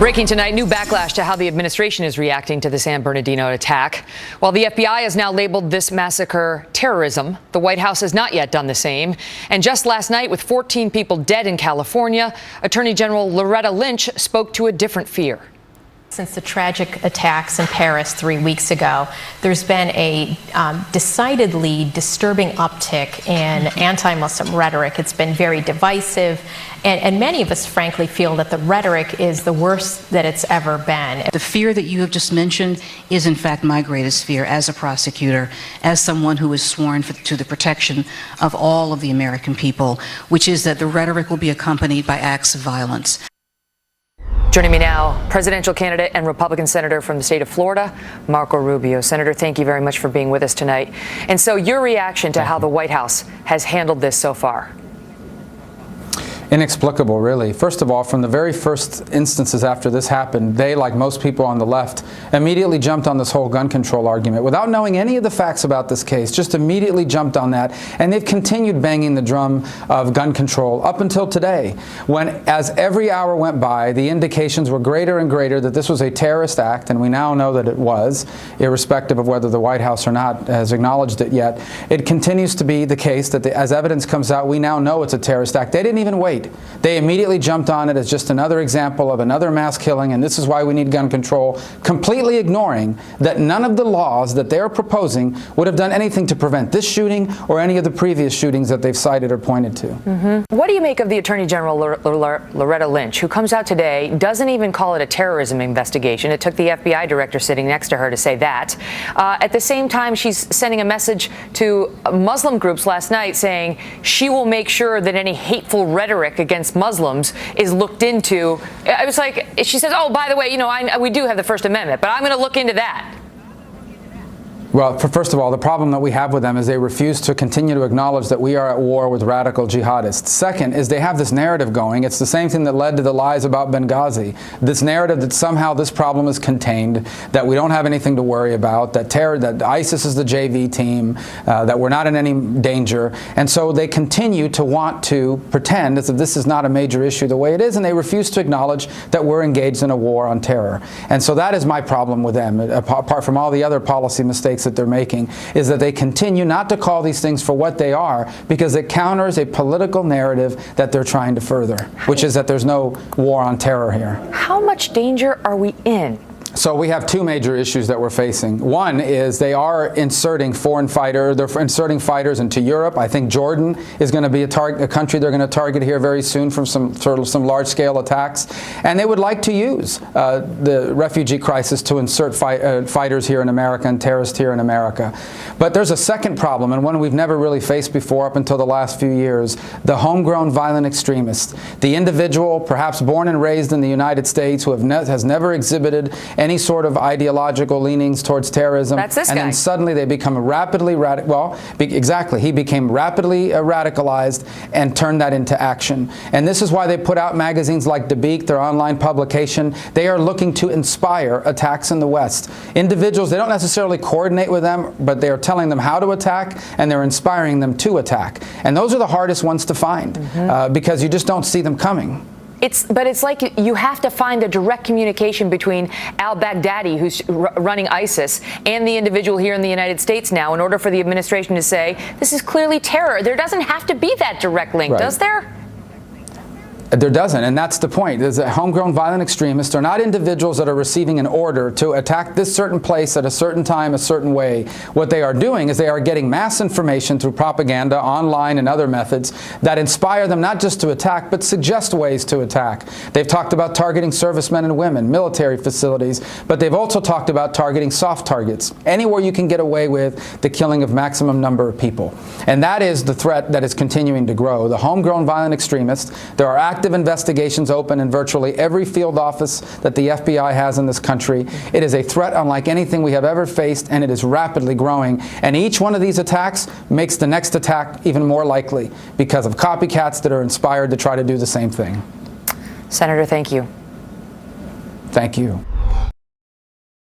Breaking tonight, new backlash to how the administration is reacting to the San Bernardino attack. While the FBI has now labeled this massacre terrorism, the White House has not yet done the same. And just last night, with 14 people dead in California, Attorney General Loretta Lynch spoke to a different fear. Since the tragic attacks in Paris 3 weeks ago, there's been a decidedly disturbing uptick in anti-Muslim rhetoric. It's been very divisive, and many of us, frankly, feel that the rhetoric is the worst that it's ever been. The fear that you have just mentioned is, in fact, my greatest fear as a prosecutor, as someone who is sworn to the protection of all of the American people, which is that the rhetoric will be accompanied by acts of violence. Joining me now, presidential candidate and Republican senator from the state of Florida, Marco Rubio. Senator, thank you very much for being with us tonight. And so your reaction to how the White House has handled this so far? Inexplicable, really. First of all, from the very first instances after this happened, they, like most people on the left, immediately jumped on this whole gun control argument without knowing any of the facts about this case, just immediately jumped on that, and they've continued banging the drum of gun control up until today, when, as every hour went by, the indications were greater and greater that this was a terrorist act, and we now know that it was, irrespective of whether the White House or not has acknowledged it yet. It continues to be the case that as evidence comes out, we now know it's a terrorist act. They didn't even wait. They immediately jumped on it as just another example of another mass killing, and this is why we need gun control, completely ignoring that none of the laws that they're proposing would have done anything to prevent this shooting or any of the previous shootings that they've cited or pointed to. What do you make of the Attorney General Loretta Lynch, who comes out today, doesn't even call it a terrorism investigation? It took the FBI director sitting next to her to say that. At the same time, she's sending a message to Muslim groups last night saying she will make sure that any hateful rhetoric against Muslims is looked into. I was like, she says, oh, by the way, we do have the First Amendment, but I'm going to look into that. Well, first of all, the problem that we have with them is they refuse to continue to acknowledge that we are at war with radical jihadists. Second is they have this narrative going. It's the same thing that led to the lies about Benghazi. This narrative that somehow this problem is contained, that we don't have anything to worry about, that ISIS is the JV team, that we're not in any danger. And so they continue to want to pretend as if this is not a major issue the way it is, and they refuse to acknowledge that we're engaged in a war on terror. And so that is my problem with them, apart from all the other policy mistakes that they're making, is that they continue not to call these things for what they are, because it counters a political narrative that they're trying to further, which is that there's no war on terror here. How much danger are we in? So we have two major issues that we're facing. One is they are inserting foreign fighters. They're inserting fighters into Europe. I think Jordan is going to be a country they're going to target here very soon from some large-scale attacks. And they would like to use the refugee crisis to insert fighters here in America and terrorists here in America. But there's a second problem, and one we've never really faced before up until the last few years: the homegrown violent extremist, the individual, perhaps born and raised in the United States, who has never exhibited any sort of ideological leanings towards terrorism. That's this guy. And then suddenly they become rapidly exactly. He became rapidly radicalized and turned that into action. And this is why they put out magazines like Dabiq, their online publication. They are looking to inspire attacks in the West. Individuals, they don't necessarily coordinate with them, but they are telling them how to attack, and they're inspiring them to attack. And those are the hardest ones to find, because you just don't see them coming. But it's like you have to find a direct communication between al-Baghdadi, who's running ISIS, and the individual here in the United States now in order for the administration to say, this is clearly terror. There doesn't have to be that direct link, does there? There doesn't, and that's the point. There's a homegrown violent extremists are not individuals that are receiving an order to attack this certain place at a certain time, a certain way. What they are doing is they are getting mass information through propaganda, online, and other methods that inspire them not just to attack, but suggest ways to attack. They've talked about targeting servicemen and women, military facilities, but they've also talked about targeting soft targets, anywhere you can get away with the killing of maximum number of people. And that is the threat that is continuing to grow. The homegrown violent extremists, there are active investigations open in virtually every field office that the FBI has in this country. It is a threat unlike anything we have ever faced, and it is rapidly growing. And each one of these attacks makes the next attack even more likely because of copycats that are inspired to try to do the same thing. Senator, thank you. Thank you.